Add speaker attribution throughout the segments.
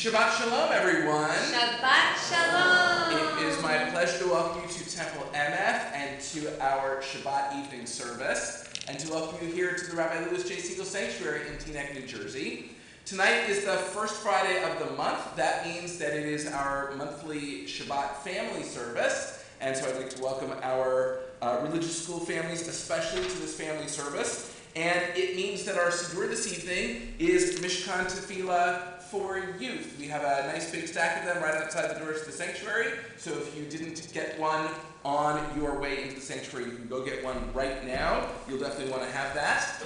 Speaker 1: Shabbat Shalom, everyone.
Speaker 2: Shabbat Shalom.
Speaker 1: It is my pleasure to welcome you to Temple Emeth and to our Shabbat Evening Service, and to welcome you here to the Rabbi Louis J. Siegel Sanctuary in Teaneck, New Jersey. Tonight is the first Friday of the month. That means that it is our monthly Shabbat family service, and so I'd like to welcome our religious school families, especially to this family service. And it means that our Siddur this evening is Mishkan Tefillah for youth. We have a nice big stack of them right outside the doors of the sanctuary. So if you didn't get one on your way into the sanctuary, you can go get one right now. You'll definitely want to have that.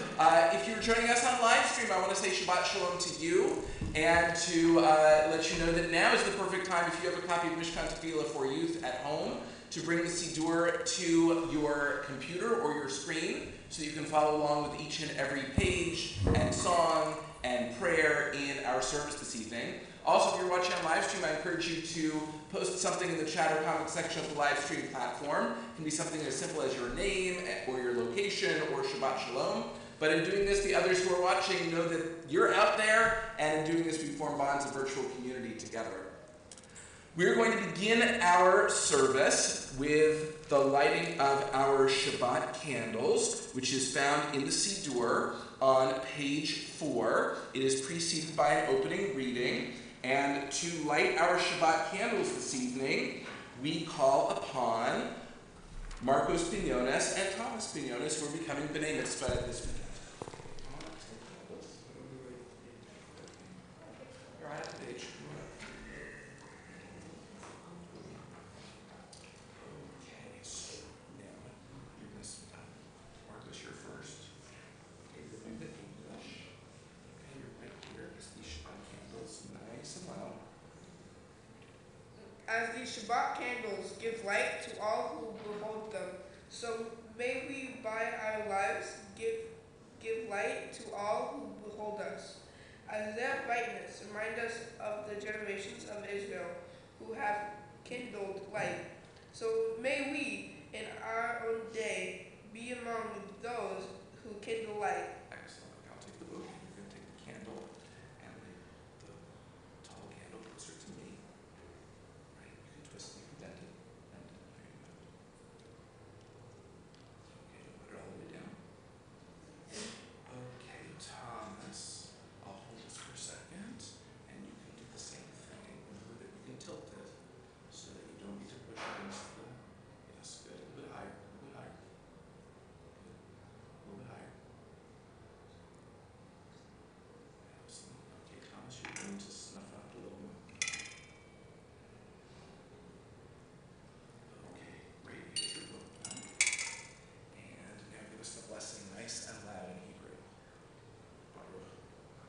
Speaker 1: If you're joining us on live stream, I want to say Shabbat Shalom to you and to let you know that now is the perfect time, if you have a copy of Mishkan Tefillah for youth at home, to bring the Siddur to your computer or your screen so you can follow along with each and every page and song and prayer in our service this evening. Also, if you're watching on live stream, I encourage you to post something in the chat or comment section of the live stream platform. It can be something as simple as your name or your location or Shabbat Shalom. But in doing this, the others who are watching know that you're out there, and in doing this, we form bonds of virtual community together. We're going to begin our service with the lighting of our Shabbat candles, which is found in the Siddur on page 4. It is preceded by an opening reading. And to light our Shabbat candles this evening, we call upon Marcos Pinones and Thomas Pinones, who are becoming B'nai Mitzvah this weekend. You're right at the page.
Speaker 3: As these Shabbat candles give light to all who behold them, so may we by our lives give light to all who behold us. As their brightness remind us of the generations of Israel who have kindled light, so may we in our own day be among those who kindle light.
Speaker 1: Excellent. I'll take the book. You're going to take the candle and the tall candle closer to me. Right? You can twist it, you can bend it. There you go. Okay, put it all the way down. Okay, Thomas. I'll hold this for a second, and you can do the same thing. Remember that you can tilt it so that you don't need to push against the. Yes, good. A little bit higher. A little bit higher. Good. A little bit higher. Excellent. Okay, Thomas, you're going to snuff out a little more. Okay, great. Here's your book done. And now give us the blessing nice and loud in Hebrew.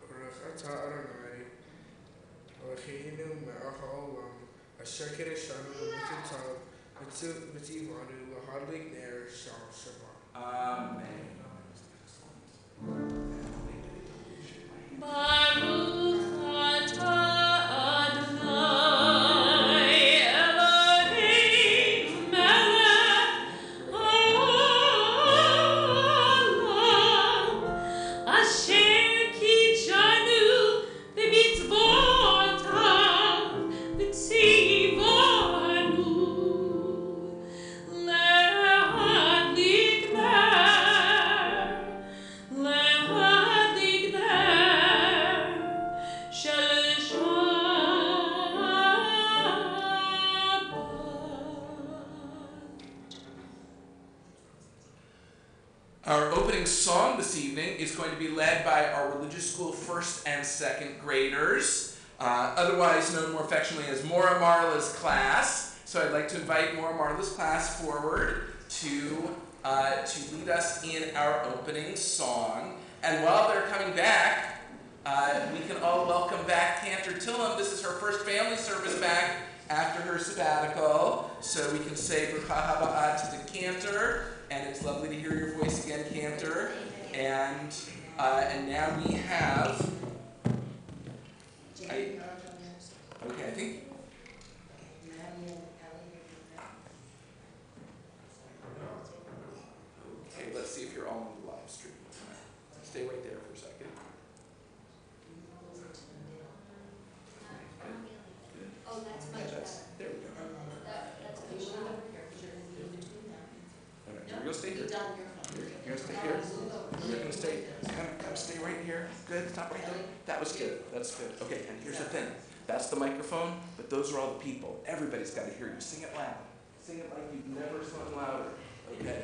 Speaker 4: ברוך אתה אדוני אלוהינו מלך העולם אשר קידשנו וציוונו להדליק נר של שבת.
Speaker 1: Amen.
Speaker 2: Baruch atah Adonai Eloheinu melech haolam asher kitshanu b'mitzvotav v'tzivanu le'adlik ner shel Shabbat.
Speaker 1: Our opening song this evening is going to be led by our religious school first and second graders, otherwise known more affectionately as Maura Marla's class. So I'd like to invite Maura Marla's class forward to lead us in our opening song. And while they're coming back, we can all welcome back Cantor Tillum. This is her first family service back after her sabbatical. So we can say Baruch haba to the Cantor. And it's lovely to hear your voice again, Cantor. And now we have. I think. Okay, let's see if you're all on the live stream. Stay right there for a second.
Speaker 5: Oh, that's
Speaker 1: Yeah,
Speaker 5: much better.
Speaker 1: there we go.
Speaker 5: That's good. Move over here, because you're going to be in between them.
Speaker 1: All right, you're gonna stay here.
Speaker 5: Be done your phone.
Speaker 1: You're gonna stay here. You're gonna stay. Come stay right here. Good. Stop right there. That was good. That's good. Okay. And here's the thing. That's the microphone, but those are all the people. Everybody's got to hear you. Sing it loud. Sing it like you've never sung louder. Okay.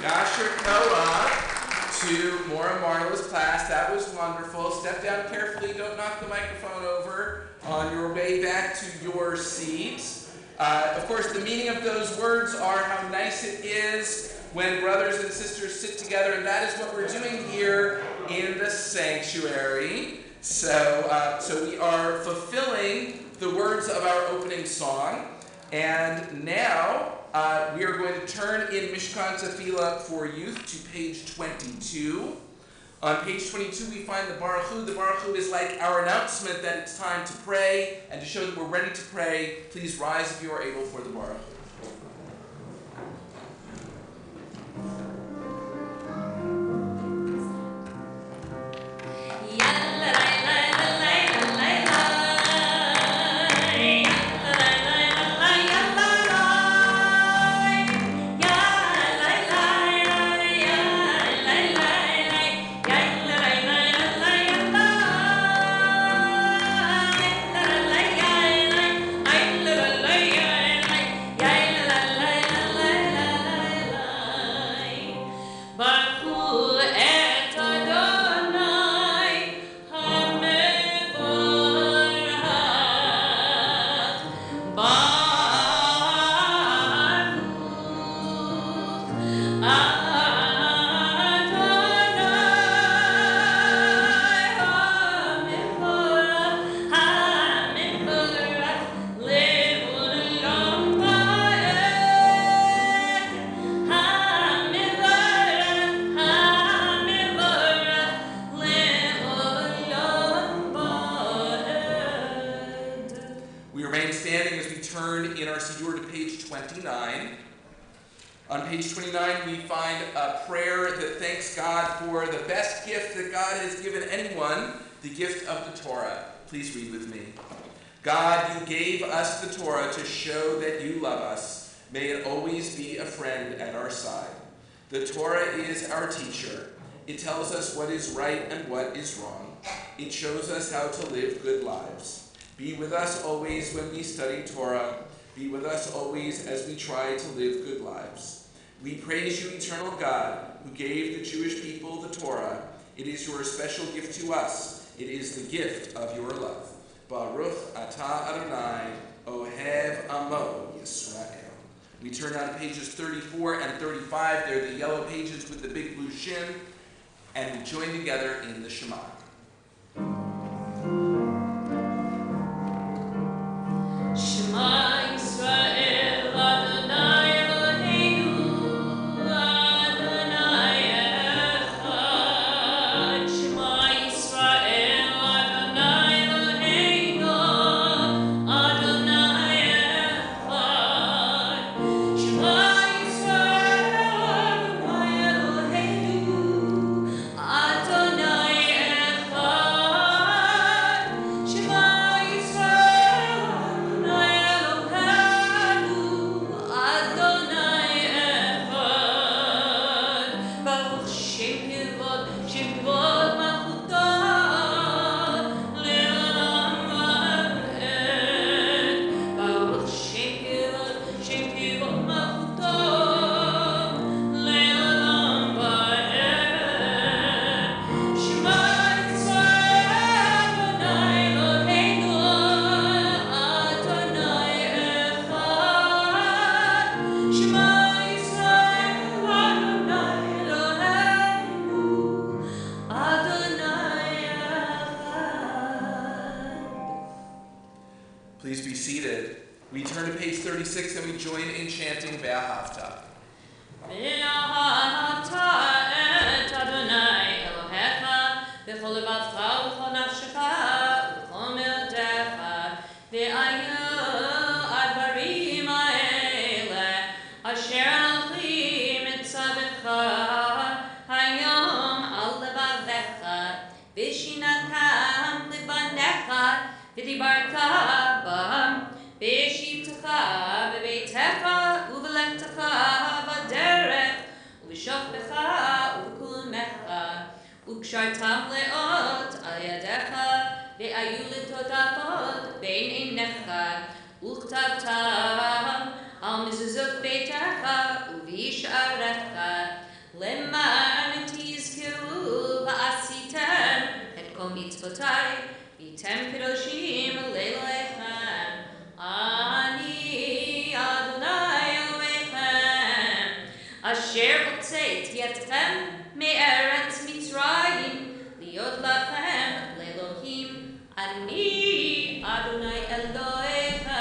Speaker 1: Yasher Koa to Maura Marlowe's class. That was wonderful. Step down carefully. Don't knock the microphone over on your way back to your seats. Of course, the meaning of those words are how nice it is when brothers and sisters sit together, and that is what we're doing here in the sanctuary. So we are fulfilling the words of our opening song, and now we are going to turn in Mishkan Tefillah for Youth to page 22. On page 22, we find the Baruch Hu. The Baruch Hu is like our announcement that it's time to pray, and to show that we're ready to pray, please rise if you are able for the Baruch Hu. On page 29, we find a prayer that thanks God for the best gift that God has given anyone, the gift of the Torah. Please read with me. God, you gave us the Torah to show that you love us. May it always be a friend at our side. The Torah is our teacher. It tells us what is right and what is wrong. It shows us how to live good lives. Be with us always when we study Torah. Be with us always as we try to live good lives. We praise you, eternal God, who gave the Jewish people the Torah. It is your special gift to us. It is the gift of your love. Baruch atah Adonai, Ohev Amo Yisrael. We turn on pages 34 and 35. They're the yellow pages with the big blue shin. And we join together in the Shema. Please be seated. We turn to page 36 and we join in chanting Ve'ahavta.
Speaker 2: ואהבת את אדוני אלוהיך בכל לבבך ובכל נפשך ובכל מאודך והיו הדברים האלה אשר אנוכי מצווך היום על לבביך ושיננתם לבניך ודיברת בם בשבתך בביתך ובלכתך בדרך ובשוכבך ובקומך וקשרתם לאות על ידיך והיו לטוטפות בין עיניך וכתבתם על מזוזות ביתך ובשעריך למען תזכרו ועשיתם את כל מצוותיי והייתם קדושים לאלוהיכם אני אדוני אלוהיכם אשר הוצאתי אתכם מארץ מצרים להיות לכם לאלוהים אני אדוני אלוהיכם.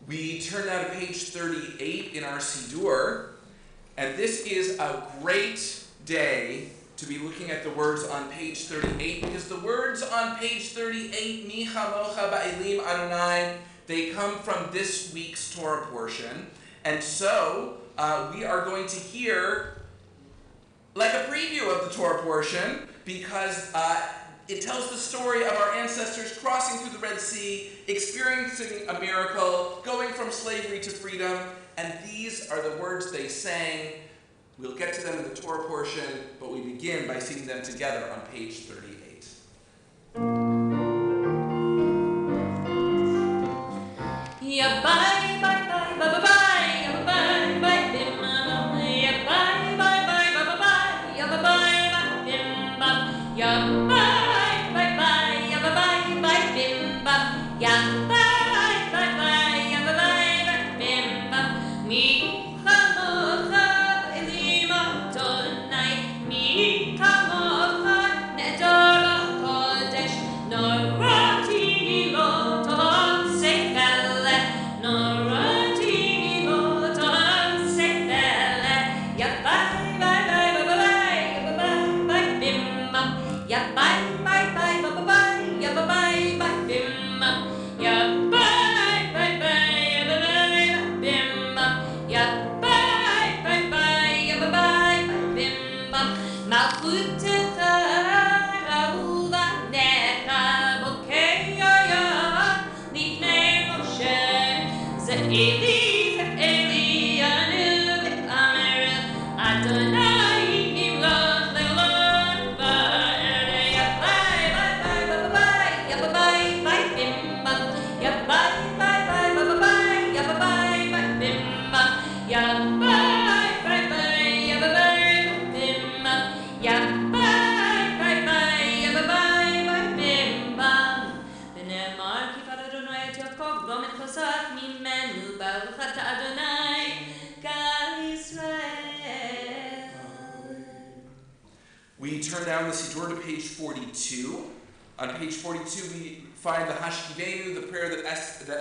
Speaker 1: We turn now to page 38 in our Siddur, and this is a great day to be looking at the words on page 38, because the words on page 38, Mi chamocha ba'elim Adonai, they come from this week's Torah portion, and so we are going to hear like a preview of the Torah portion, because it tells the story of our ancestors crossing through the Red Sea, experiencing a miracle, going from slavery to freedom, and these are the words they sang. We'll get to them in the Torah portion, but we begin by singing them together on page 38.
Speaker 2: Ya bye bye bye bye bye ya bye bye bim ya bye bye bye bye bye ya bye bye bim ya bye bye bye ya bye bye bim ya bye bye bye ya bye bim mi
Speaker 1: We turn down the Siddur to page 42. On page 42, we find the Hashkivenu, the prayer that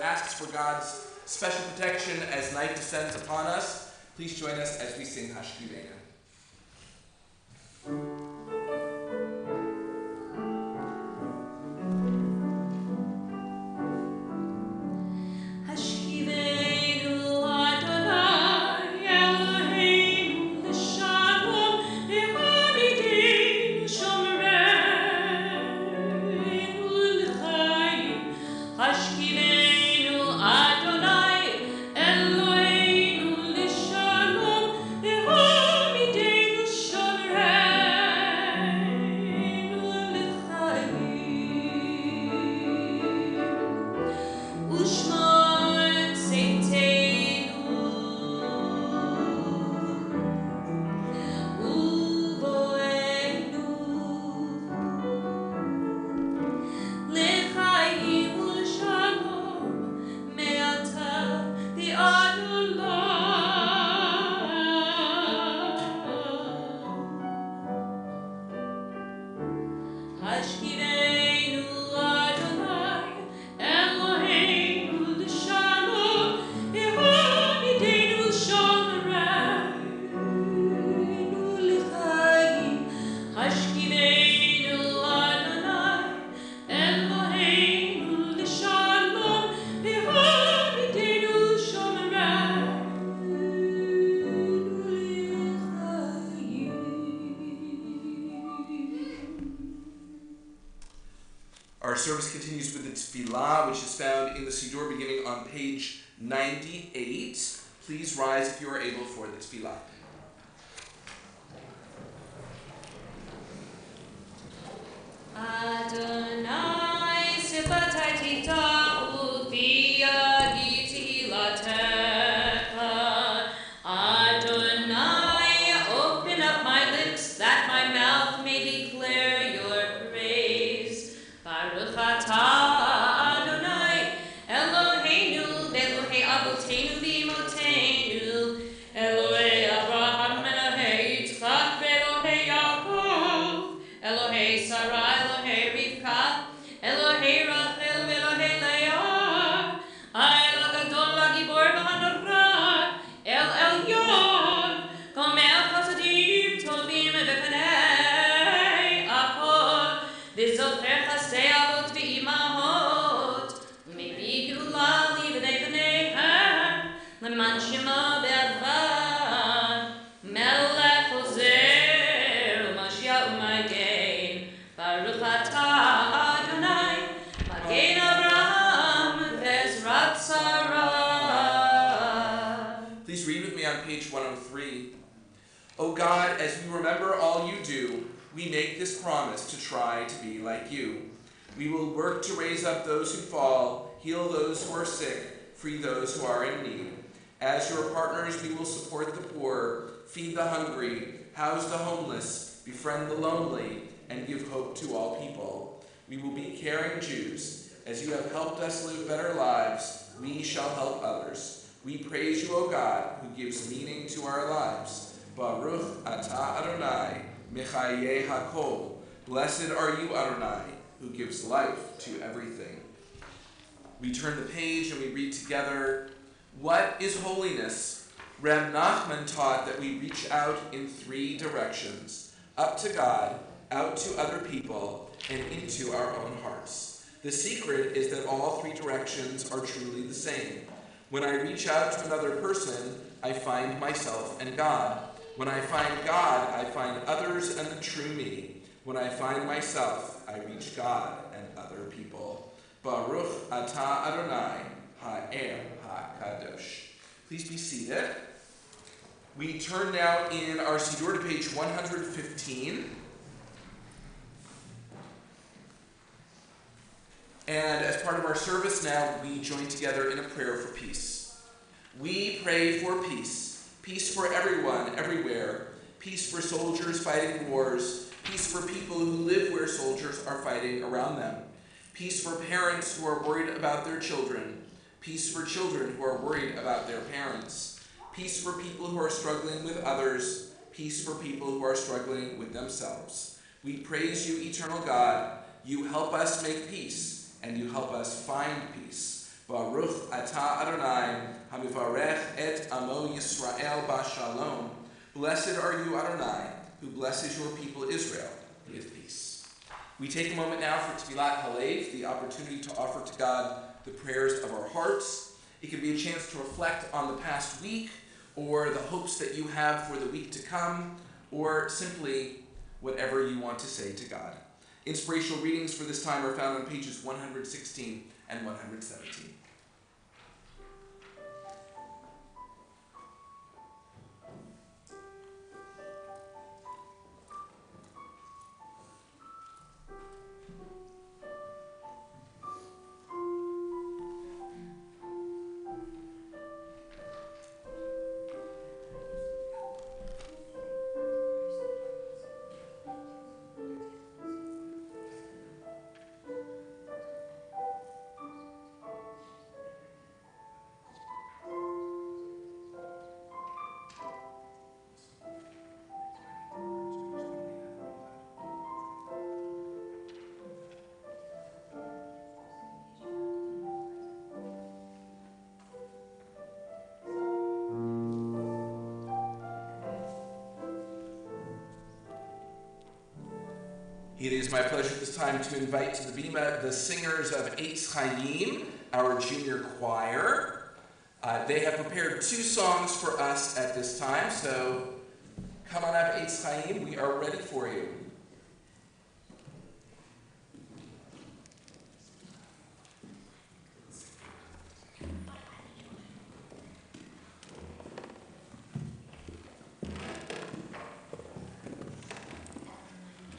Speaker 1: asks for God's special protection as night descends upon us. Please join us as we sing Hashkivenu.
Speaker 2: Adonai Eloheinu l'shalom,
Speaker 1: Our service continues with the tefillah, which is found in the Siddur beginning on page 98. Please rise if you are able for the tefillah.
Speaker 2: Adonai sifatai tita'u v'yagi tehilatecha. Adonai, open up my lips that my mouth may declare your praise. Baruch atah Adonai, Eloheinu v'Elohei avoteinu v'imotenu, Elohei Abraham Elohei Yitzchak v'Elohei Yaakov, Elohei Sarah, Elohei Rivka, Elohei Rachel v'Elohei Leah, Ha'el HaGadol HaGibor v'Hanora, El Elyon, Gomel Chasadim Tovim v'Penei Akol, v'Zocher Chasdei Avot v'Imahot, U'mebid Geulah libnei bneihem, Leman Shemo be'advad, Melech Ozer, U'Mashiach U'Magen, Baruch atah Adonai, Magen Avraham v'Ezrat Sarah.
Speaker 1: Please read with me on page 103. O God, as we remember all you do, we make this promise to try to be like you. We will work to raise up those who fall, heal those who are sick, free those who are in need. As your partners, we will support the poor, feed the hungry, house the homeless, befriend the lonely, and give hope to all people. We will be caring Jews. As you have helped us live better lives, we shall help others. We praise you, O God, who gives meaning to our lives. Baruch atah Adonai, Mechayeh HaKol. Blessed are you, Adonai, who gives life to everything. We turn the page and we read together, what is holiness? Reb Nachman taught that we reach out in three directions, up to God, out to other people, and into our own hearts. The secret is that all three directions are truly the same. When I reach out to another person, I find myself and God. When I find God, I find others and the true me. When I find myself, I reach God and other people. Baruch atah Adonai, ha'er ha'kadosh. Please be seated. We turn now in our Siddur to page 115. And as part of our service now, we join together in a prayer for peace. We pray for peace. Peace for everyone, everywhere. Peace for soldiers fighting wars. Peace for people who live where soldiers are fighting around them. Peace for parents who are worried about their children. Peace for children who are worried about their parents. Peace for people who are struggling with others. Peace for people who are struggling with themselves. We praise you, eternal God. You help us make peace, and you help us find peace. Baruch atah Adonai, hamivarech et amo Yisrael b'shalom. Blessed are you, Adonai, who blesses your people Israel with peace. We take a moment now for Tefillat Halev, the opportunity to offer to God the prayers of our hearts. It can be a chance to reflect on the past week, or the hopes that you have for the week to come, or simply whatever you want to say to God. Inspirational readings for this time are found on pages 116 and 117. It is my pleasure at this time to invite to the bima the singers of Eitz Chaim, our junior choir. They have prepared two songs for us at this time, so come on up, Eitz Chaim. We are ready for you.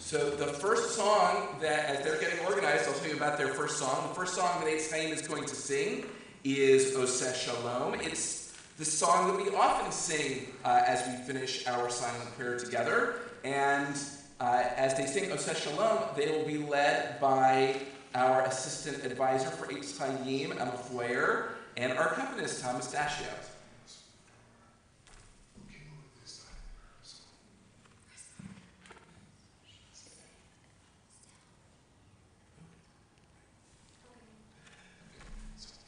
Speaker 1: So the first song that, as they're getting organized, I'll tell you about their first song. The first song that Eitz Chaim is going to sing is Oseh Shalom. It's the song that we often sing as we finish our silent prayer together. And as they sing Oseh Shalom, they will be led by our assistant advisor for Eitz Chaim, Emma Floyer, and our accompanist, Thomas Dashiot.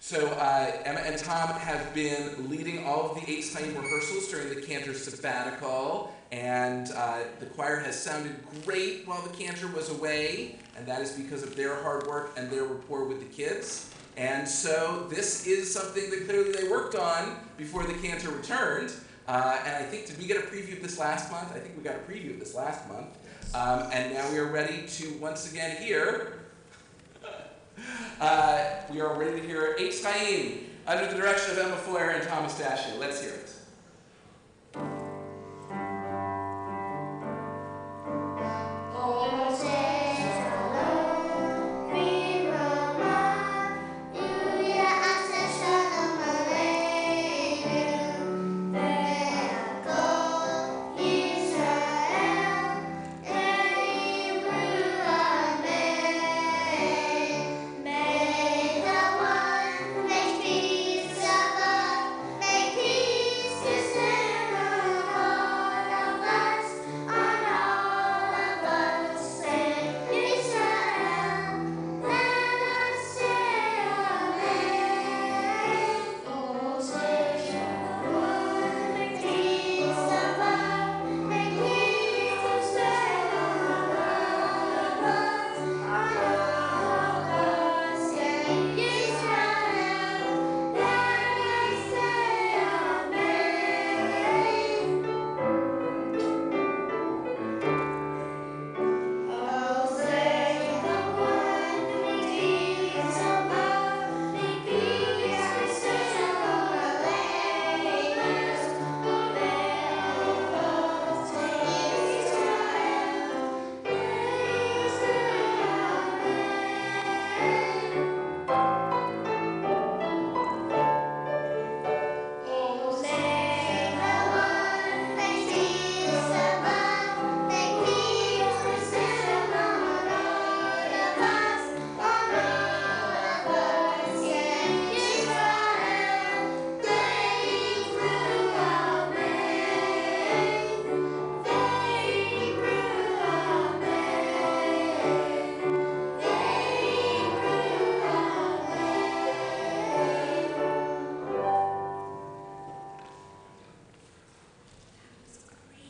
Speaker 1: So Emma and Tom have been leading all of the Eitz Chaim rehearsals during the cantor sabbatical, and the choir has sounded great while the cantor was away, and that is because of their hard work and their rapport with the kids. And so this is something that clearly they worked on before the cantor returned. And I think, did we get a preview of this last month? I think we got a preview of this last month. And now we are ready to once again hear we are ready to hear Eitz Chaim under the direction of Emma Floyer and Thomas Dashiot. Let's hear it.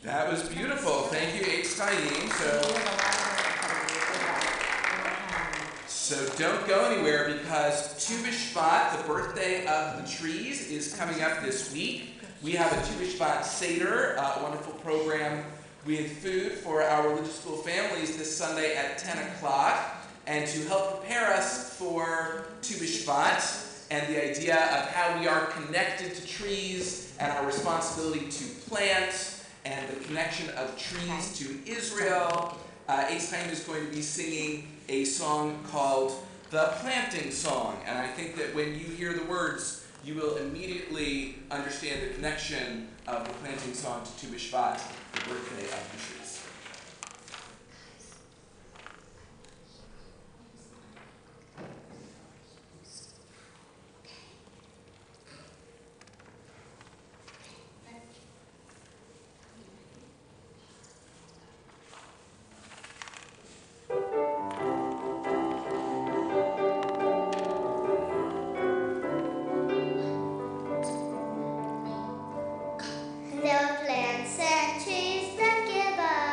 Speaker 1: That was beautiful. Thank you, Eitz Chaim. So don't go anywhere because Tu B'Shvat, the birthday of the trees, is coming up this week. We have a Tu B'Shvat Seder, a wonderful program with food for our religious school families this Sunday at 10 o'clock. And to help prepare us for Tu B'Shvat and the idea of how we are connected to trees and our responsibility to plant and the connection of trees to Israel, Eitz Chaim is going to be singing a song called The Planting Song. And I think that when you hear the words, you will immediately understand the connection of the planting song to Tu B'Shvat, the birthday of the trees.
Speaker 6: The plants and trees that give us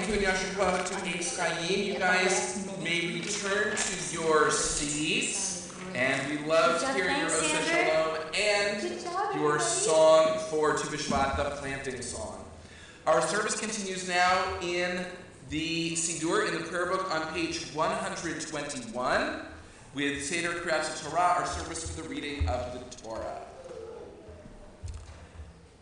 Speaker 1: you, and Yasher Koach to Eitz Chaim. You guys may return to your seats, and we love hearing your Oseh Shalom and your song for Tu B'Shvat, the planting song. Our service continues now in the Sidur, in the prayer book on page 121, with Seder Kriyat Torah, our service for the reading of the Torah.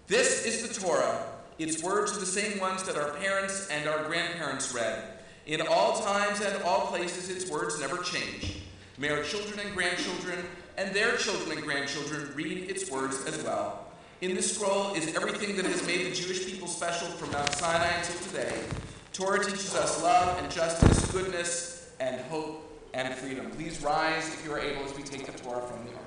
Speaker 1: This is the Torah. Its words are the same ones that our parents and our grandparents read. In all times and all places, its words never change. May our children and grandchildren and their children and grandchildren read its words as well. In this scroll is everything that has made the Jewish people special from Mount Sinai until today. Torah teaches us love and justice, goodness and hope and freedom. Please rise if you are able as we take the Torah from the ark.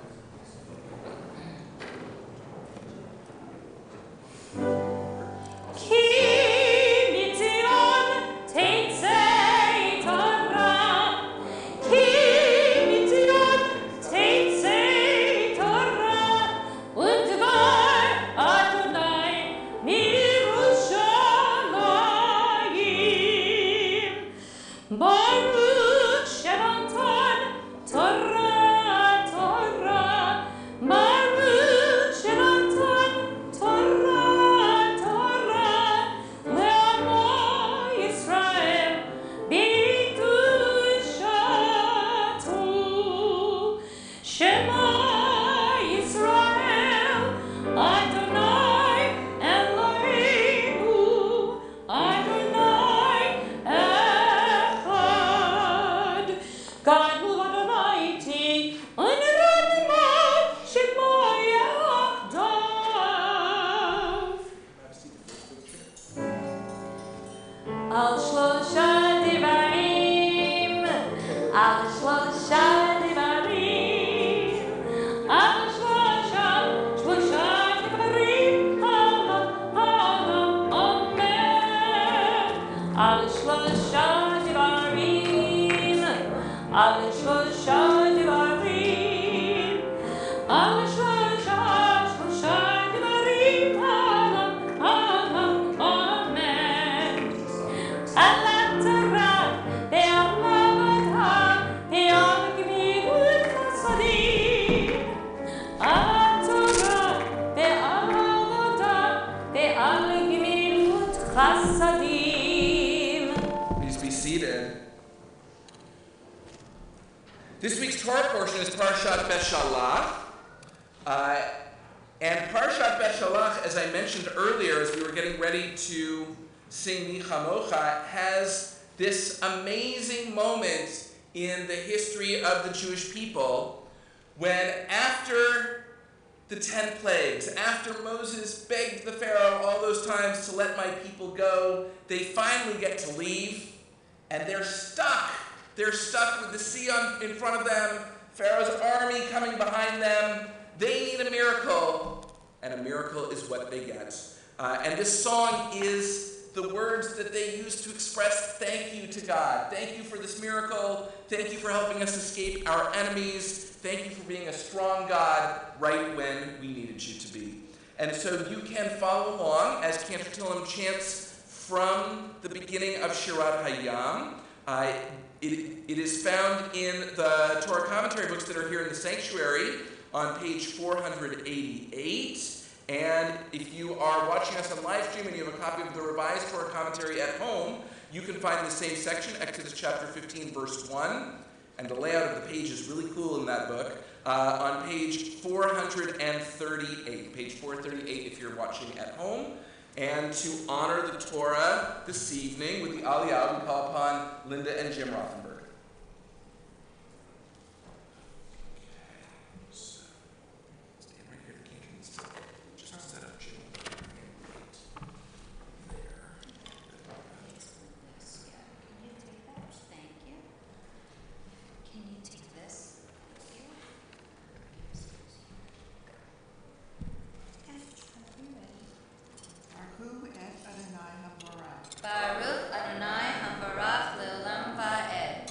Speaker 1: Please be seated. This week's Torah portion is Parashat Beshalach. And Parashat Beshalach, as I mentioned earlier, as we were getting ready to sing Mi Chamocha, has this amazing moment in the history of the Jewish people when after the 10 plagues, after Moses begged the Pharaoh all those times to let my people go, they finally get to leave, and they're stuck. They're stuck with the sea in front of them, Pharaoh's army coming behind them. They need a miracle, and a miracle is what they get. And this song is the words that they use to express thank you to God. Thank you for this miracle. Thank you for helping us escape our enemies. Thank you for being a strong God right when we needed you to be. And so you can follow along as Cantor Tillam chants from the beginning of Shirat Hayam. It is found in the Torah commentary books that are here in the sanctuary on page 488. And if you are watching us on live stream and you have a copy of the revised Torah commentary at home, you can find the same section, Exodus chapter 15, verse 1. And the layout of the page is really cool in that book, on page 438. Page 438 if you're watching at home. And to honor the Torah this evening with the Aliyah, we call upon Linda and Jim Rothenberg.
Speaker 2: Baruch Adonai Hambarach Leolam Va'ed.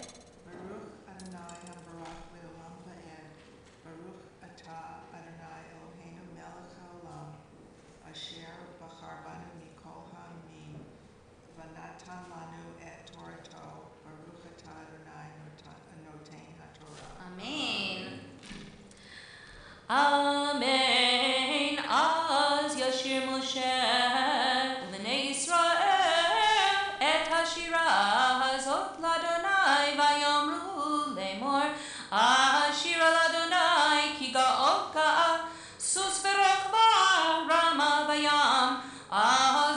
Speaker 2: השירה הזאת לאדוני ויאמרו לאמור השירה לאדוני כי גאות גאה סוס ורוכבה רמה בים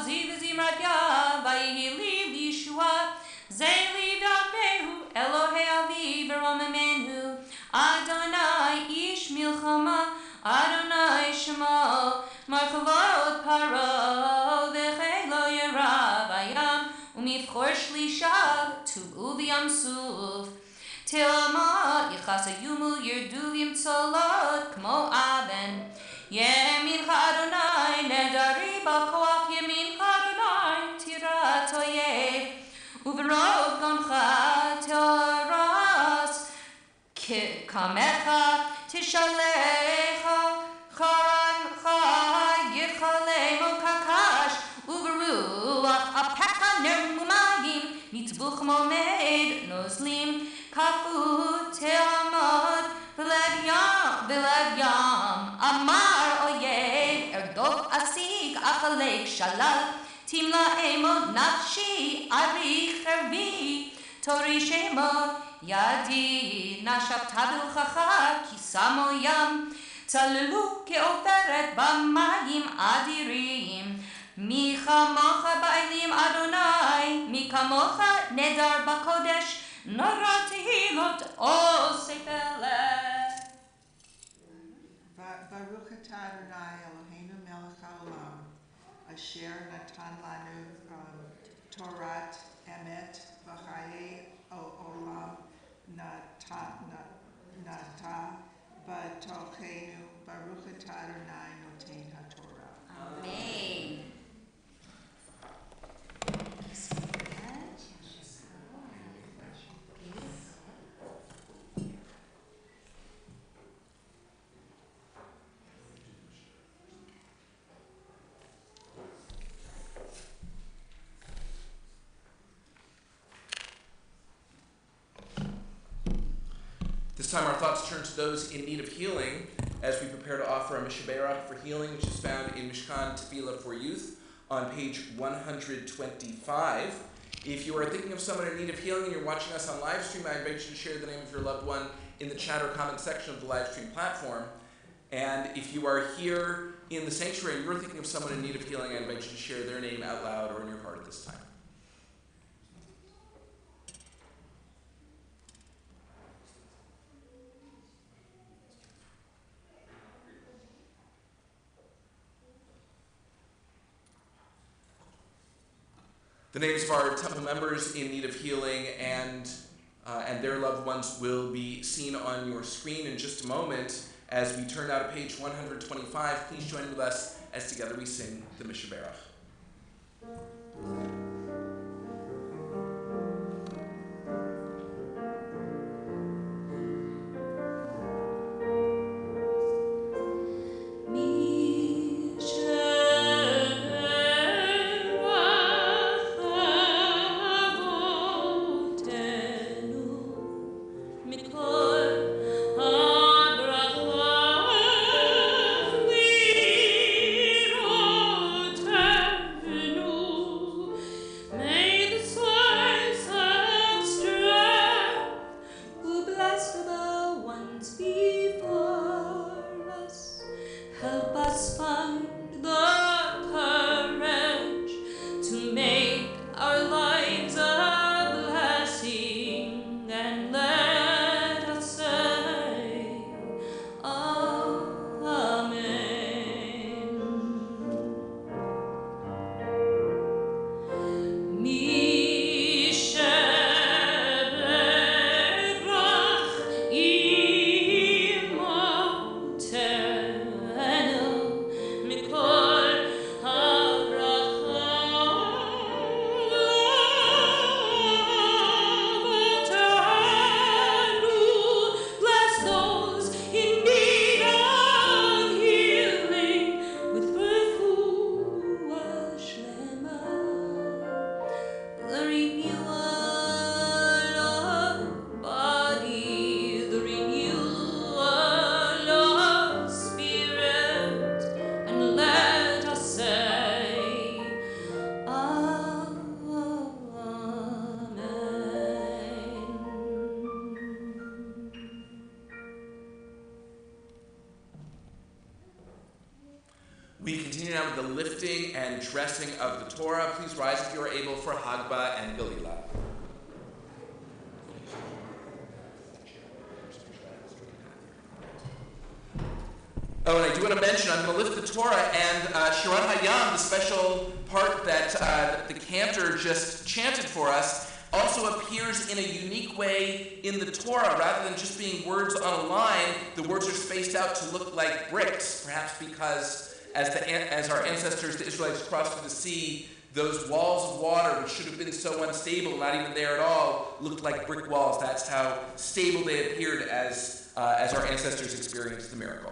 Speaker 2: זיו וזמרתיה ויהי לי לישועה זה לי דרכהו אלוהי אבי ורוממנו אדוני איש מלחמה אדוני שמו מרכבות פרעה וחילו ירה בים ומבחור שלישיו טובעו בים סוף תלמוד יכעס היומו ירדו למצולות כמו אבן ימינך אדוני נהדרי בכוח ימינך אדוני טירת אויב וברוב גונך תרס כמך תשלח חרנך יחלמו כקש וברוח אפיך נרמומים נטבוך מומד נוזלים כפו תעמוד בלב ים אמר אויב ארדוף אשיג אחלק שלל תמלא אמות נפשי אריך חרבי תורי שמו ידי נשבת ברוחך כי שמו ים צללו כעופרת במים אדירים מי כמוך באלים אדוני מי כמוך נדר בקודש נורא תהילות עושה פלא
Speaker 6: Baruch atah Adonai Eloheinu melech haolam asher natan lanu Torat Emet v'chayei olam nata b'tochenu Baruch atah Adonai noten haTorah.
Speaker 2: Amen.
Speaker 1: This time our thoughts turn to those in need of healing as we prepare to offer a Mishaberach for healing, which is found in Mishkan Tefillah for Youth on page 125. If you are thinking of someone in need of healing and you're watching us on live stream, I invite you to share the name of your loved one in the chat or comment section of the live stream platform. And if you are here in the sanctuary and you're thinking of someone in need of healing, I invite you to share their name out loud or in your heart at this time. The names of our temple members in need of healing and their loved ones will be seen on your screen in just a moment. As we turn now to page 125, please join with us as together we sing the Mishaberach.
Speaker 2: Amen.
Speaker 1: We continue now with the lifting and dressing of the Torah. Please rise if you are able for Hagba and Galila. Oh, and I do want to mention, I'm going to lift the Torah, and Shirat Hayam, the special part that the cantor just chanted for us, also appears in a unique way in the Torah. Rather than just being words on a line, the words are spaced out to look like bricks, perhaps because as our ancestors, the Israelites, crossed through the sea, those walls of water, which should have been so unstable, not even there at all, looked like brick walls. That's how stable they appeared as our ancestors experienced the miracle.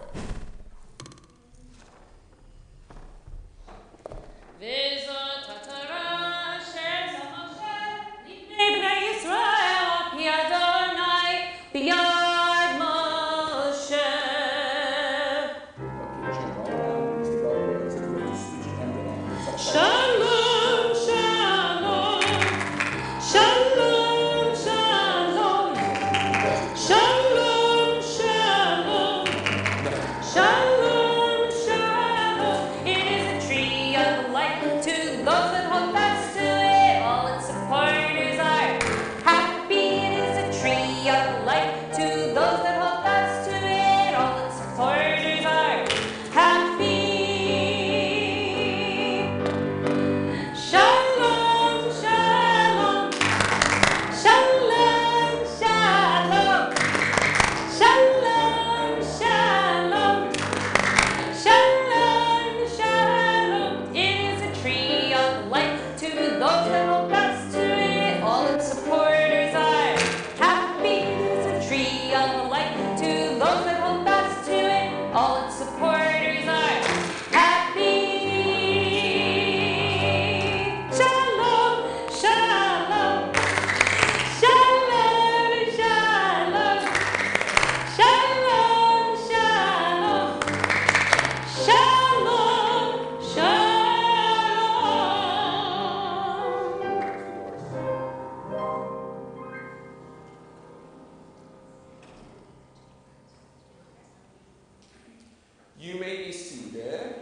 Speaker 1: You may be seated.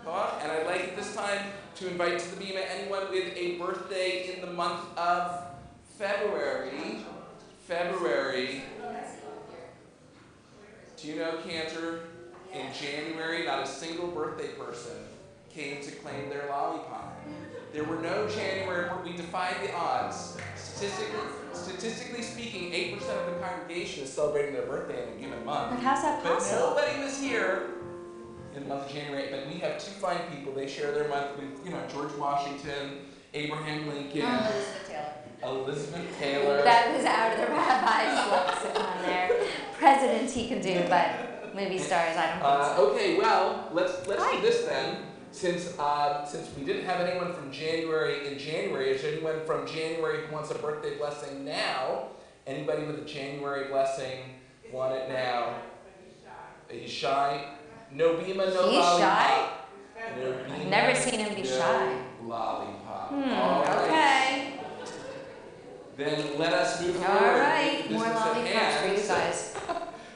Speaker 1: And I'd like at this time to invite to the Bima anyone with a birthday in the month of February. Do you know, Cantor, in January, not a single birthday person came to claim their lollipop. There were no January, we defied the odds. Statistically speaking, 8% of the congregation is celebrating their birthday in a given month.
Speaker 2: But how's that possible?
Speaker 1: But nobody was here in the month of January. But we have two fine people. They share their month with, George Washington, Abraham Lincoln, Elizabeth Taylor.
Speaker 2: That was out of the rabbi's lexicon there. Presidents he can do, but movie stars, I don't think so.
Speaker 1: Okay, well, let's do this then. Since we didn't have anyone from January in January, is there anyone from January who wants a birthday blessing now? Anybody with a January blessing want it now? He's shy? No Bima, no
Speaker 2: He's
Speaker 1: lollipop.
Speaker 2: shy?
Speaker 1: No Bima,
Speaker 2: I've never seen him be shy.
Speaker 1: Lollipop.
Speaker 2: Okay.
Speaker 1: Then let us move forward.
Speaker 2: All right,
Speaker 1: with
Speaker 2: more
Speaker 1: business at
Speaker 2: lollipops for
Speaker 1: hand.
Speaker 2: you guys.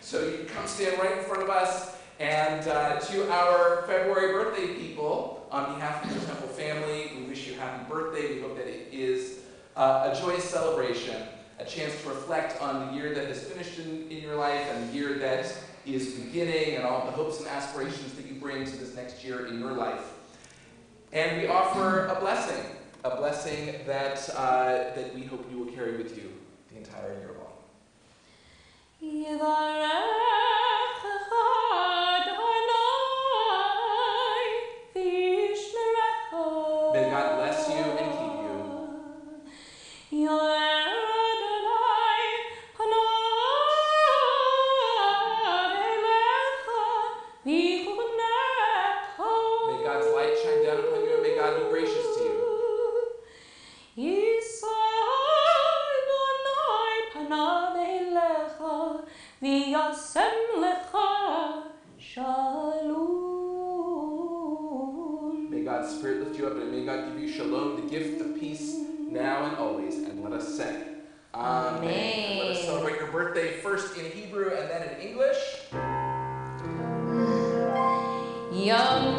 Speaker 1: So you can come stand right in front of us. And to our February birthday people, on behalf of the Temple family, we wish you a happy birthday. We hope that it is a joyous celebration, a chance to reflect on the year that has finished in your life and the year that is beginning and all the hopes and aspirations that you bring to this next year in your life. And we offer a blessing that, that we hope you will carry with you the entire year long. May God bless you and keep you. May God's light shine down upon you and may God be gracious to you. May God's Spirit lift you up and may God give you shalom, the gift of peace, now and always. And let us say, Amen. And let us celebrate your birthday first in Hebrew and then in English.
Speaker 2: Yom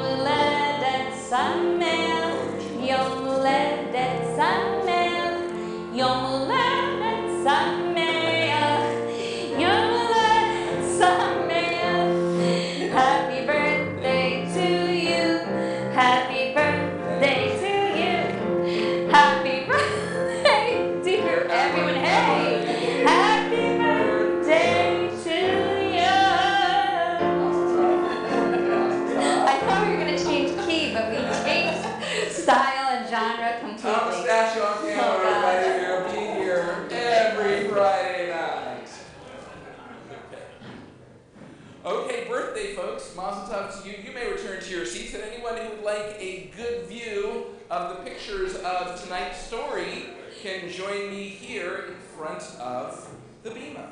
Speaker 1: Mazel tov to you. You may return to your seats, and anyone who would like a good view of the pictures of tonight's story can join me here in front of the bima.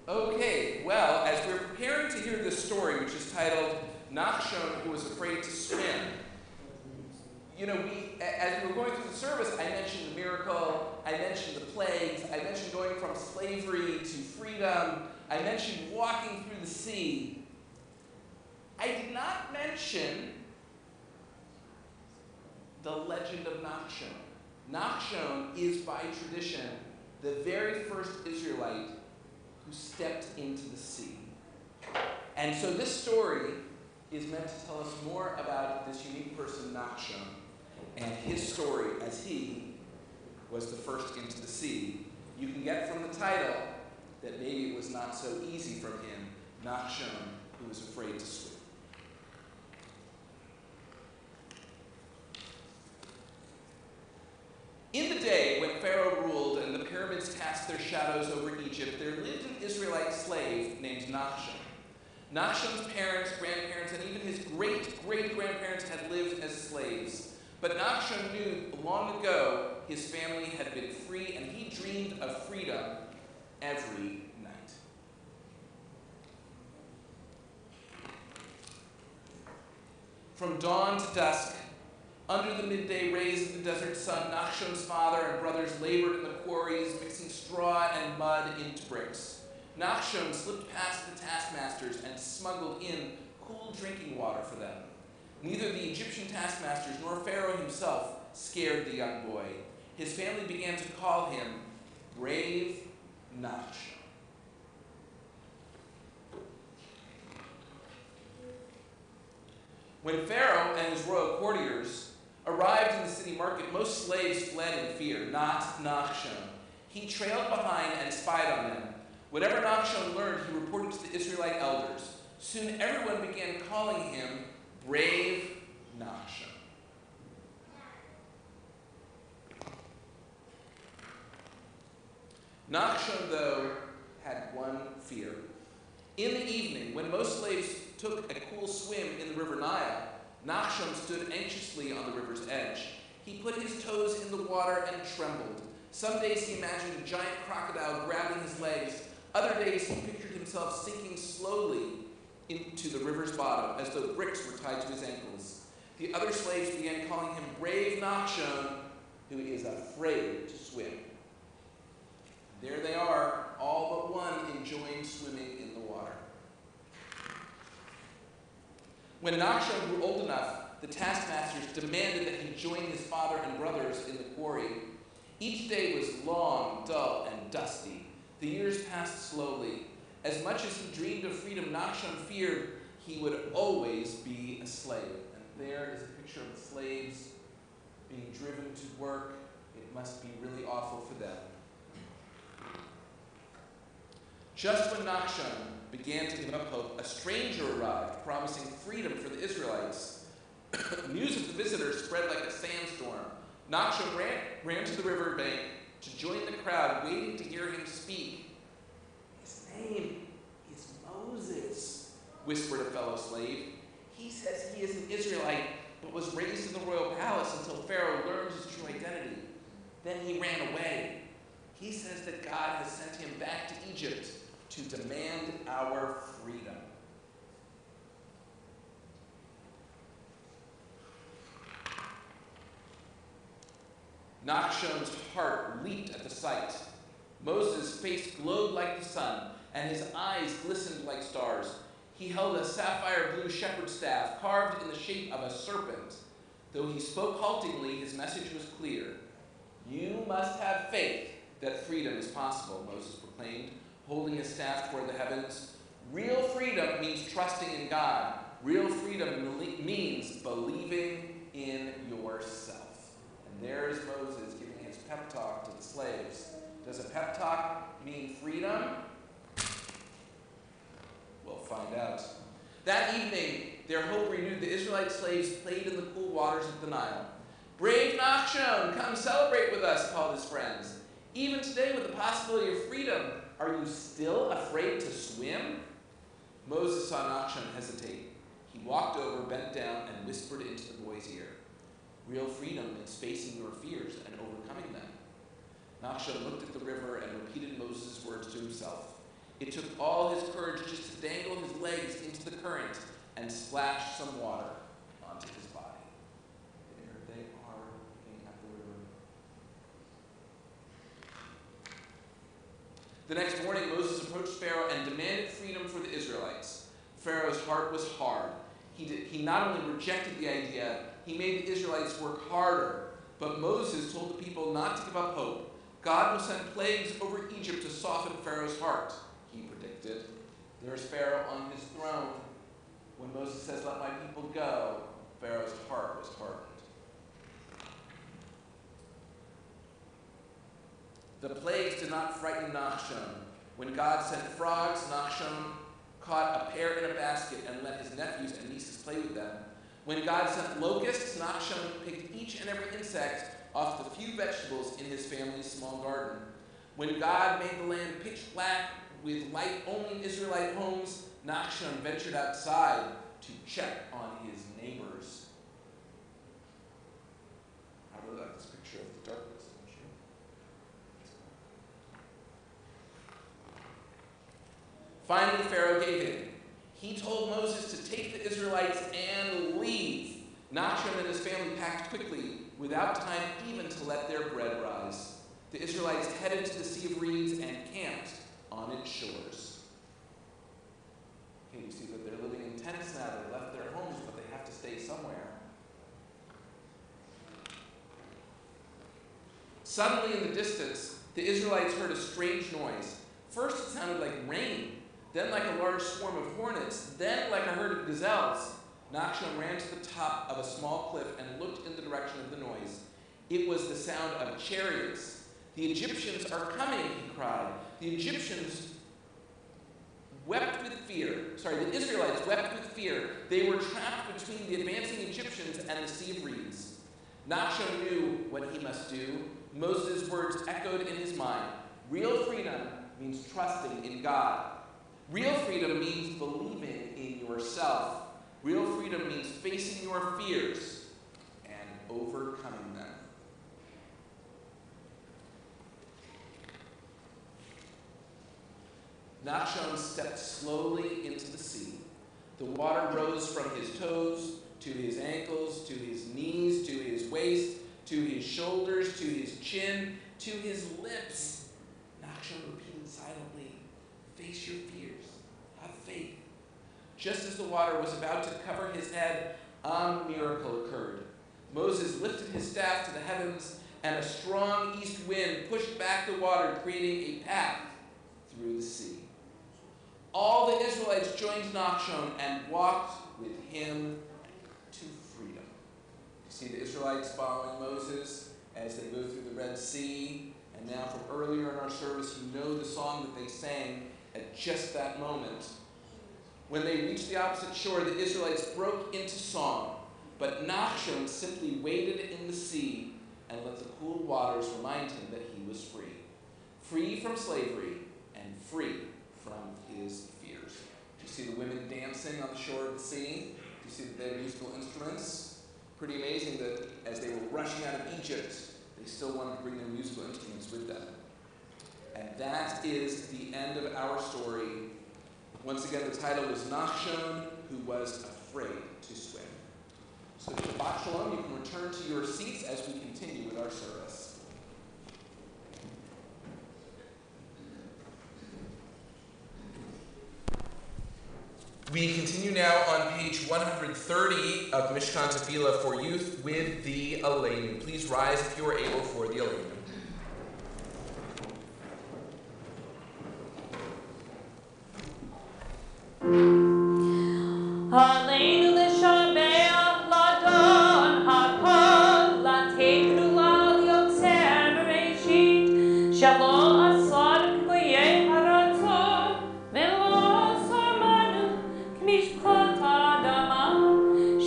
Speaker 1: Okay, well, as we're preparing to hear this story, which is titled Nachshon, Who Was Afraid to Swim, as we were going through the service, I mentioned the miracle, I mentioned the plagues, I mentioned going from slavery to freedom, I mentioned walking through the sea. I did not mention the legend of Nachshon. Nachshon is, by tradition, the very first Israelite who stepped into the sea. And so this story is meant to tell us more about this unique person, Nachshon, and his story as he was the first into the sea. You can get from the title that maybe it was not so easy for him, Nachshon, who was afraid to swim. In the day when Pharaoh ruled and the pyramids cast their shadows over Egypt, there lived an Israelite slave named Nachshon. Nachshon's parents, grandparents, and even his great-great-grandparents had lived as slaves. But Nachshon knew long ago his family had been free, and he dreamed of freedom every night. From dawn to dusk, under the midday rays of the desert sun, Nachshon's father and brothers labored in the quarries, mixing straw and mud into bricks. Nachshon slipped past the taskmasters and smuggled in cool drinking water for them. Neither the Egyptian taskmasters nor Pharaoh himself scared the young boy. His family began to call him Brave Nachshon. When Pharaoh and his royal courtiers arrived in the city market, most slaves fled in fear, not Nachshon. He trailed behind and spied on them. Whatever Nachshon learned, he reported to the Israelite elders. Soon everyone began calling him Brave Nachshon. Nachshon, though, had one fear. In the evening, when most slaves took a cool swim in the river Nile, Nachshon stood anxiously on the river's edge. He put his toes in the water and trembled. Some days he imagined a giant crocodile grabbing his legs. Other days he pictured himself sinking slowly into the river's bottom, as though bricks were tied to his ankles. The other slaves began calling him Brave Nachshon, who is afraid to swim. There they are, all but one enjoying swimming in the water. When Nachshon grew old enough, the taskmasters demanded that he join his father and brothers in the quarry. Each day was long, dull, and dusty. The years passed slowly. As much as he dreamed of freedom, Nachshon feared he would always be a slave. And there is a picture of the slaves being driven to work. It must be really awful for them. Just when Nachshon began to give up hope, a stranger arrived, promising freedom for the Israelites. News of the visitor spread like a sandstorm. Nachshon ran to the riverbank to join the crowd, waiting to hear him speak. His name is Moses, whispered a fellow slave. He says he is an Israelite, but was raised in the royal palace until Pharaoh learned his true identity. Then he ran away. He says that God has sent him back to Egypt to demand our freedom. Nachshon's heart leaped at the sight. Moses' face glowed like the sun, and his eyes glistened like stars. He held a sapphire blue shepherd's staff carved in the shape of a serpent. Though he spoke haltingly, his message was clear. You must have faith that freedom is possible, Moses proclaimed, holding his staff toward the heavens. Real freedom means trusting in God. Real freedom means believing in yourself. And there's Moses giving his pep talk to the slaves. Does a pep talk mean freedom? We'll find out. That evening, their hope renewed, the Israelite slaves played in the cool waters of the Nile. "Brave Nachshon, come celebrate with us," called his friends. "Even today, with the possibility of freedom, are you still afraid to swim?" Moses saw Nachshon hesitate. He walked over, bent down, and whispered into the boy's ear. "Real freedom means facing your fears and overcoming them." Nachshon looked at the river and repeated Moses' words to himself. It took all his courage just to dangle his legs into the current and splash some water onto his body. There they are, looking at the river. The next morning, Moses approached Pharaoh and demanded freedom for the Israelites. Pharaoh's heart was hard. He not only rejected the idea, he made the Israelites work harder. But Moses told the people not to give up hope. God will send plagues over Egypt to soften Pharaoh's heart, he predicted. There's Pharaoh on his throne. When Moses says, "Let my people go," Pharaoh's heart was hardened. The plagues did not frighten Nachshon. When God sent frogs, Nachshon caught a pair in a basket and let his nephews and nieces play with them. When God sent locusts, Nachshon picked each and every insect off the few vegetables in his family's small garden. When God made the land pitch black with light only in Israelite homes, Nachshon ventured outside to check on his neighbors. I really like this picture of the darkness, don't you? Finally, Pharaoh gave in. He told Moses to take the Israelites and leave. Nachshon and his family packed quickly, without time even to let their bread rise. The Israelites headed to the Sea of Reeds and camped on its shores. Okay, you see that they're living in tents now. They left their homes, but they have to stay somewhere. Suddenly in the distance, the Israelites heard a strange noise. First it sounded like rain, then like a large swarm of hornets, then like a herd of gazelles. Nachshon ran to the top of a small cliff and looked in the direction of the noise. It was the sound of chariots. "The Egyptians are coming," he cried. The Israelites wept with fear. They were trapped between the advancing Egyptians and the Sea of Reeds. Nachshon knew what he must do. Moses' words echoed in his mind. Real freedom means trusting in God. Real freedom means believing in yourself. Real freedom means facing your fears and overcoming them. Nachshon stepped slowly into the sea. The water rose from his toes, to his ankles, to his knees, to his waist, to his shoulders, to his chin, to his lips. Nachshon repeated silently, "Face your fears. Have faith." Just as the water was about to cover his head, a miracle occurred. Moses lifted his staff to the heavens, and a strong east wind pushed back the water, creating a path through the sea. All the Israelites joined Nachshon and walked with him to freedom. You see the Israelites following Moses as they go through the Red Sea. And now from earlier in our service, you know the song that they sang at just that moment. When they reached the opposite shore, the Israelites broke into song. But Nachshon simply waded in the sea and let the cool waters remind him that he was free. Free from slavery and free from his fears. Do you see the women dancing on the shore of the sea? Do you see that they have musical instruments? Pretty amazing that as they were rushing out of Egypt, they still wanted to bring their musical instruments with them. And that is the end of our story. Once again, the title was Nachshon, who was afraid to swim. So Shabbat Shalom, you can return to your seats as we continue with our service. We continue now on page 130 of Mishkan Tefillah for Youth with the Aleinu. Please rise if you are able for the Aleinu.
Speaker 2: Aleinu l'shabeach l'adon hakol, l'tekenu al yotzei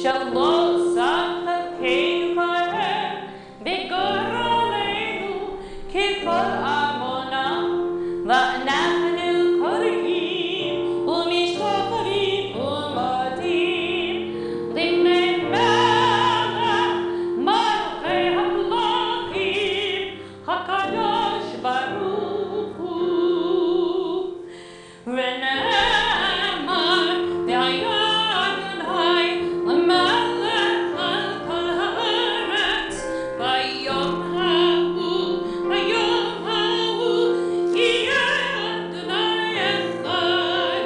Speaker 2: שלא זכתנו כהן בגורלנו ככל עמונה ואנחנו קוראים ומשתחווים ומודים לפני מלך מלכי המלכים הקדוש ברוך הוא ונאמר והיה אדוני למלך על כל הארץ ביום ההוא יהיה אדוני אחד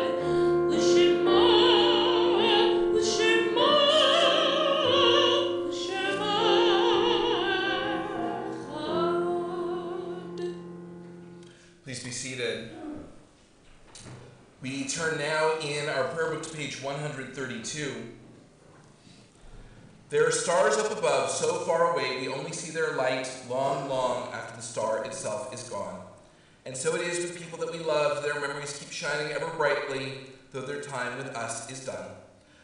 Speaker 2: ושמו אחד.
Speaker 1: Please be seated. We turn now in our prayer book to page 132. There are stars up above, so far away we only see their light long, long after the star itself is gone. And so it is with people that we love. Their memories keep shining ever brightly, though their time with us is done.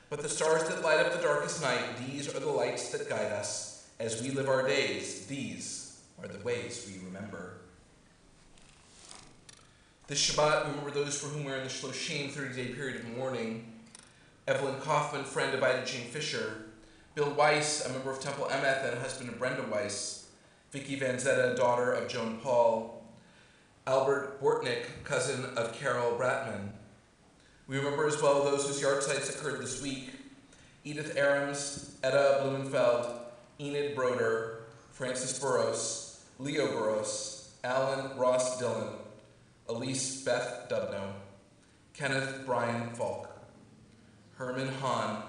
Speaker 1: But the stars that light up the darkest night, these are the lights that guide us as we live our days. These are the ways we remember. This Shabbat, we remember those for whom we're in the Shloshim 30-day period of mourning. Evelyn Kaufman, friend of Ida Jane Fisher. Bill Weiss, a member of Temple Emeth and husband of Brenda Weiss. Vicki Van Zetta, daughter of Joan Paul. Albert Bortnick, cousin of Carol Bratman. We remember as well those whose yard sites occurred this week. Edith Arams, Etta Blumenfeld, Enid Broder, Francis Burrows, Leo Burrows, Alan Ross Dillon, Elise Beth Dubno, Kenneth Brian Falk, Herman Hahn,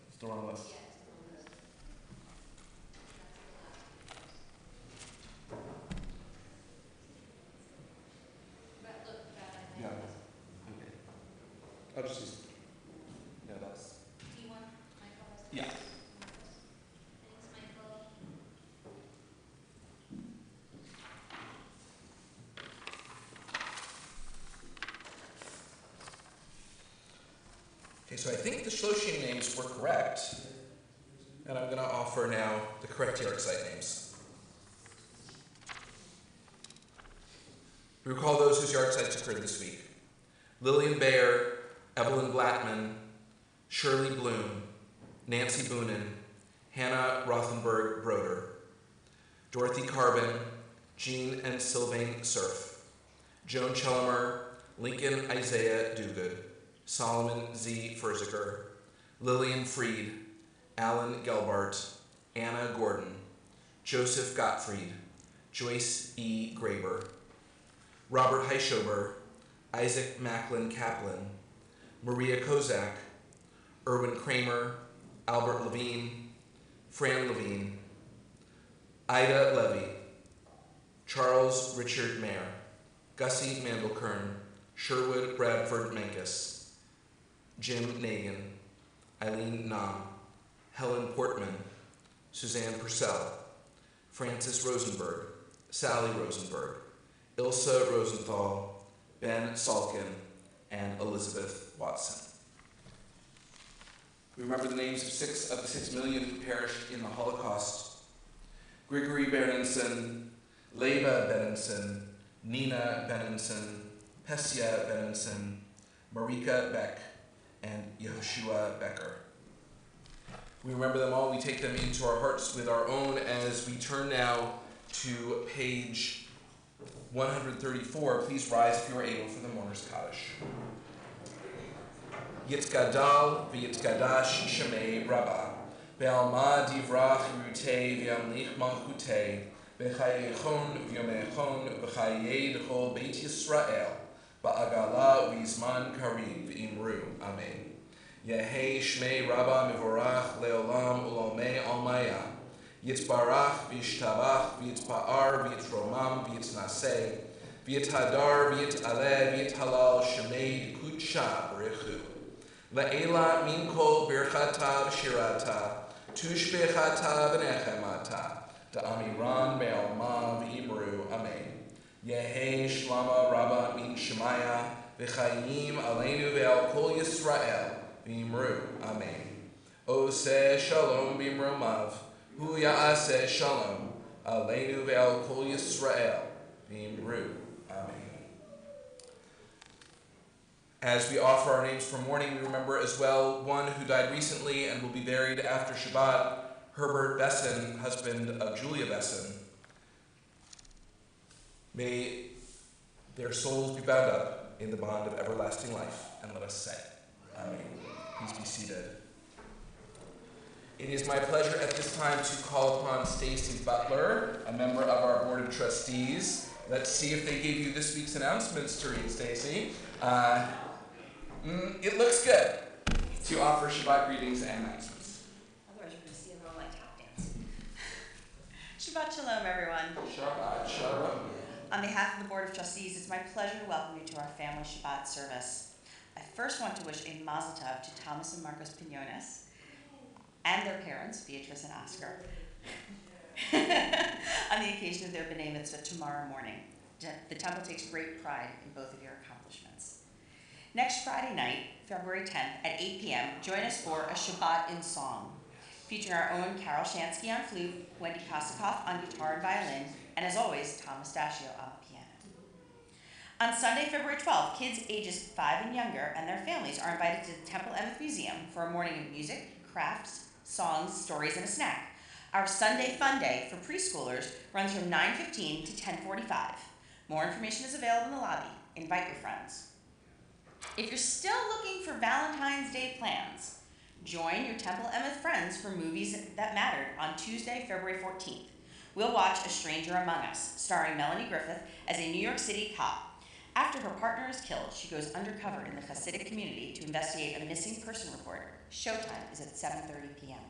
Speaker 1: it's the wrong list. Yeah. Okay. I'll just use. Yeah, that's.
Speaker 2: Do you want Michael?
Speaker 1: Yeah.
Speaker 2: Thanks, Michael.
Speaker 1: Okay, so I think the Shloshim names were correct, and I'm going to offer now the correct yard site names. We recall those whose yard sites occurred this week. Lillian Bayer, Evelyn Blattman, Shirley Bloom, Nancy Boonin, Hannah Rothenberg Broder, Dorothy Carbon, Jean and Sylvain Surf, Joan Chellemer, Lincoln Isaiah Duguid, Solomon Z. Furziger, Lillian Freed, Alan Gelbart, Anna Gordon, Joseph Gottfried, Joyce E. Graber, Robert Heischober, Isaac Macklin Kaplan, Maria Kozak, Erwin Kramer, Albert Levine, Fran Levine, Ida Levy, Charles Richard Mayer, Gussie Mandelkern, Sherwood Bradford Menkes, Jim Nagan, Eileen Nam, Helen Portman, Suzanne Purcell, Frances Rosenberg, Sally Rosenberg, Ilsa Rosenthal, Ben Salkin, and Elizabeth Watson. We remember the names of 6 of the 6 million who perished in the Holocaust. Grigory Berenson, Leba Berenson, Nina Berenson, Pesia Berenson, Marika Beck, and Yehoshua Becker. We remember them all. We take them into our hearts with our own as we turn now to page 134. Please rise if you are able for the Mourner's Kaddish. Yitzgadal v'yitzgadash shemei Rabbah, be'alma divrach rutei v'yamlich malchutei, b'chayechon v'yomechon v'chayei d'chol Beit Yisrael, ba'agala v'yizman karim v'imru. Amen. Yehei shmei Rabbah mivorach leolam ulomei almaya, yitzbarach v'yishtabach v'yitzpa'ar v'yitromam v'yitnaseh, v'yithadar v'yit'aleh v'yithalal shemei kudsha b'rechu. La'ela min kol birchata v'shirata, tushbechata v'nechemata, da'amiran be'alma v'imru. Amen. Yehei shlama Rabbah min shemaya, v'chayim aleinu ve'al kol Yisrael v'imru. Amen. Oseh shalom b'imromav, hu ya'aseh shalom aleinu ve'al kol Yisrael v'imru. Amen. As we offer our names for mourning, we remember as well one who died recently and will be buried after Shabbat, Herbert Besson, husband of Julia Besson. May their souls be bound up in the bond of everlasting life, and let us say, Amen. Please be seated. It is my pleasure at this time to call upon Stacy Butler, a member of our Board of Trustees. Let's see if they gave you this week's announcements to read, Stacy. It looks good to offer Shabbat greetings and announcements.
Speaker 5: Otherwise, you're going to see everyone like tap dance. Shabbat Shalom, everyone.
Speaker 1: Shabbat Shalom.
Speaker 5: On behalf of the Board of Trustees, it's my pleasure to welcome you to our family Shabbat service. I first want to wish a mazel tov to Thomas and Marcos Pinones and their parents, Beatrice and Oscar, on the occasion of their B'nai Mitzvah tomorrow morning. The Temple takes great pride in both of your accomplishments. Next Friday night, February 10th at 8 p.m., join us for a Shabbat in Song, featuring our own Carol Shansky on flute, Wendy Kosikoff on guitar and violin, and as always, Thomas Dashio on the piano. On Sunday, February 12th, kids ages 5 and younger and their families are invited to the Temple Emeth Museum for a morning of music, crafts, songs, stories, and a snack. Our Sunday Fun Day for preschoolers runs from 9:15 to 10:45. More information is available in the lobby. Invite your friends. If you're still looking for Valentine's Day plans, join your Temple Emeth friends for Movies That Mattered on Tuesday, February 14th. We'll watch A Stranger Among Us, starring Melanie Griffith as a New York City cop. After her partner is killed, she goes undercover in the Hasidic community to investigate a missing person report. Showtime is at 7:30 p.m.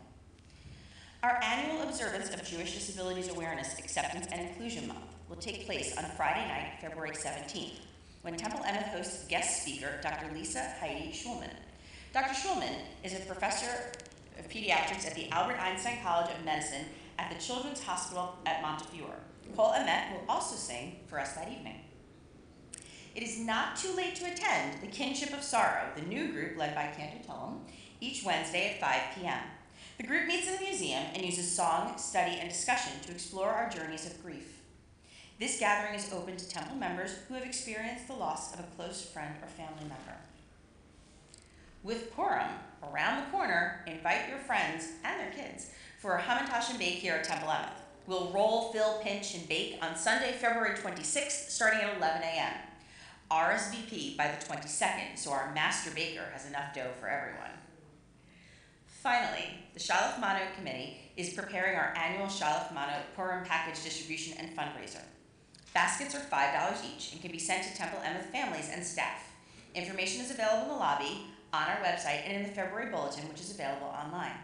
Speaker 5: Our annual observance of Jewish Disabilities Awareness, Acceptance, and Inclusion Month will take place on Friday night, February 17th, when Temple Emeth hosts guest speaker Dr. Lisa Heidi Schulman. Dr. Schulman is a professor of pediatrics at the Albert Einstein College of Medicine at the Children's Hospital at Montefiore. Temple Emeth will also sing for us that evening. It is not too late to attend the Kinship of Sorrow, the new group led by Cantor Tillum, each Wednesday at 5 p.m. The group meets in the museum and uses song, study, and discussion to explore our journeys of grief. This gathering is open to Temple members who have experienced the loss of a close friend or family member. With Purim around the corner, invite your friends and their kids for a Hamantash and Bake here at Temple Emeth. We'll roll, fill, pinch, and bake on Sunday, February 26th, starting at 11 a.m. RSVP by the 22nd, so our master baker has enough dough for everyone. Finally, the Shalach Mano Committee is preparing our annual Shalach Mano Purim package distribution and fundraiser. Baskets are $5 each and can be sent to Temple Emeth families and staff. Information is available in the lobby, on our website, and in the February bulletin, which is available online.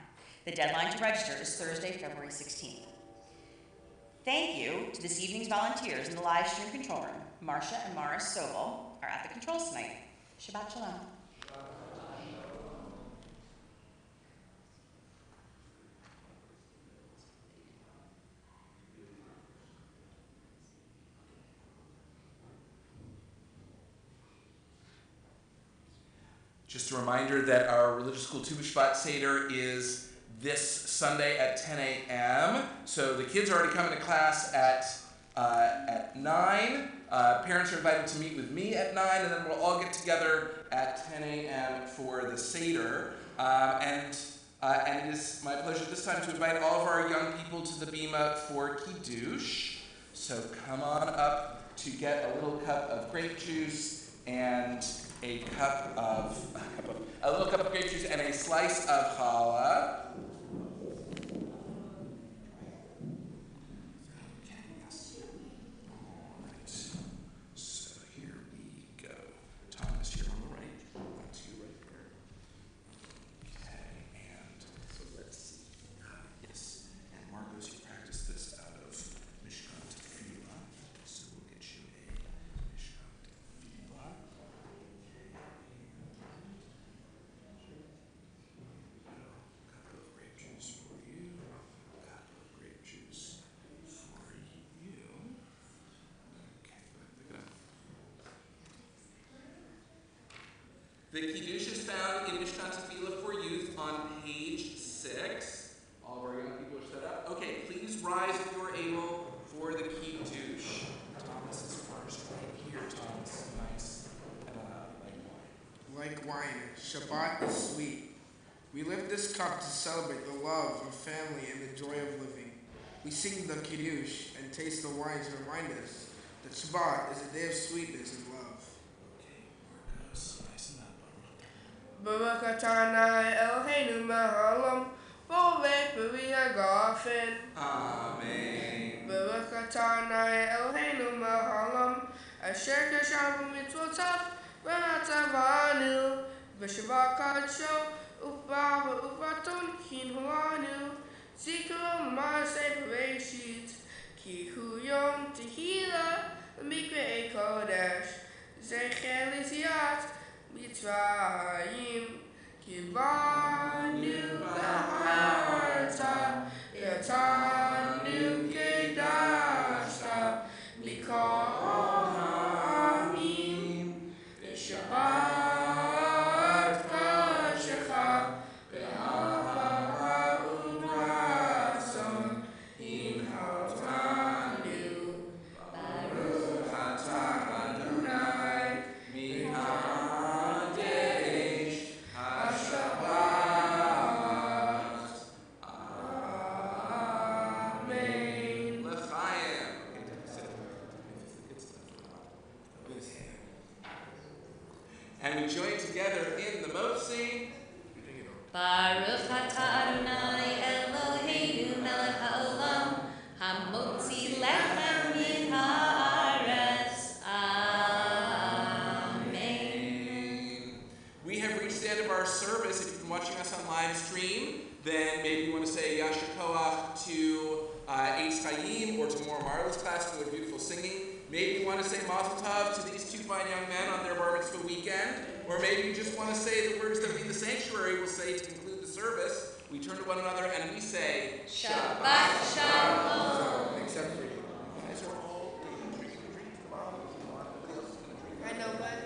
Speaker 5: The deadline to register is Thursday, February 16th. Thank you to this evening's volunteers in the live stream control room. Marcia and Morris Sobel are at the controls tonight. Shabbat Shalom.
Speaker 1: Just a reminder that our Religious School Tu B'Shvat Seder is this Sunday at 10 a.m. So the kids are already coming to class at 9. Parents are invited to meet with me at 9, and then we'll all get together at 10 a.m. for the Seder. And it is my pleasure this time to invite all of our young people to the Bima for Kiddush. So come on up to get a little cup of grape juice and a little cup of grape juice and a slice of challah. The Kiddush is found in Mishkan Tefillah for Youth on page 6. All of our young people are set up. Okay, please rise if you are able for the Kiddush. Thomas is first, right here, Thomas. Nice. And
Speaker 4: Like wine, Shabbat is sweet. We lift this cup to celebrate the love of family and the joy of living. We sing the Kiddush and taste the wine to remind us that Shabbat is a day of sweetness and love.
Speaker 1: Okay, Marcos. Nice and up.
Speaker 3: Baruch atah Adonai Eloheinu melech haolam, v'oleh peri hagafen.
Speaker 1: Amen.
Speaker 3: Baruch atah Adonai Eloheinu melech haolam, asher kasham b'mitzvotav v'natzavanu, v'shavah kadsho upa v'uvaton kinhuanu, zikro ma'aseh bereshit, ki hu yom tehila mikveh kodesh, zecher l'ziyat mitzrayim, kibanu v'harta, yatanu kedashta, mikol ha'amim, v'shabbat kashecha, v'ahava u'ratzon, im ha'otanu, baruch atah Adonai, mihadesh ha'shabbat. Amen.
Speaker 1: L'chaim. Okay, sit. Good stuff. Good. And we join together in the Motzi.
Speaker 2: Baruch atah Adonai Eloheinu melech haolam, hamotzi lechem min haaretz. Amen.
Speaker 1: We have reached the end of our service. If you've been watching us on live stream, then maybe you want to say Yasher Koach to Eitz Chaim or to Mor Marla's class for their beautiful singing. Maybe you want to say Mazel Tov to these two fine young men on their bar mitzvah weekend. Or maybe you just want to say the words that we in the sanctuary will say to conclude the service. We turn to one another and we say
Speaker 2: Shabbat Shalom.
Speaker 4: Except for you.
Speaker 1: You guys are all drinking to the bottom.
Speaker 3: I know, but